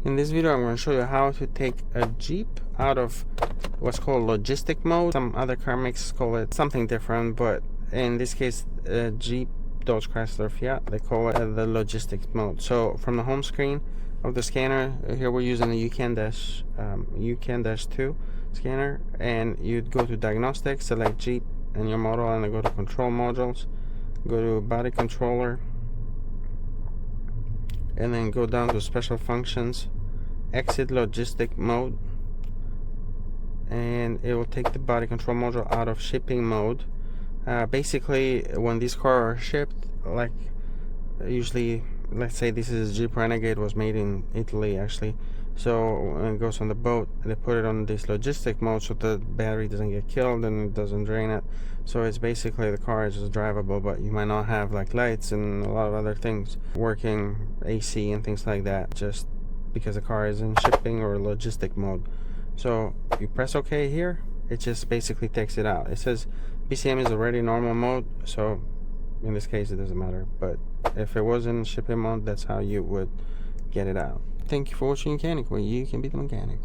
In this video, I'm going to show you how to take a Jeep out of what's called logistic mode. Some other car makes call it something different, but in this case, Jeep, Dodge, Chrysler, Fiat, they call it the logistics mode. So from the home screen of the scanner, here we're using the UCAN-II scanner, and you'd go to diagnostics, select Jeep and your model, and then go to control modules, go to body controller, and then go down to special functions, exit logistic mode, and it will take the body control module out of shipping mode. Basically, when these cars are shipped, like usually, let's say this is Jeep Renegade, was made in Italy actually, so when it goes on the boat, they put it on this logistic mode so the battery doesn't get killed and it doesn't drain it. So it's basically the car is just drivable, but you might not have like lights and a lot of other things working, AC and things like that, just because the car is in shipping or logistic mode. So you press OK here, it just basically takes it out. It says BCM is already normal mode, so in this case it doesn't matter, but if it was in shipping mode, that's how you would get it out. Thank you for watching YOUCANIC, where you can be the mechanic.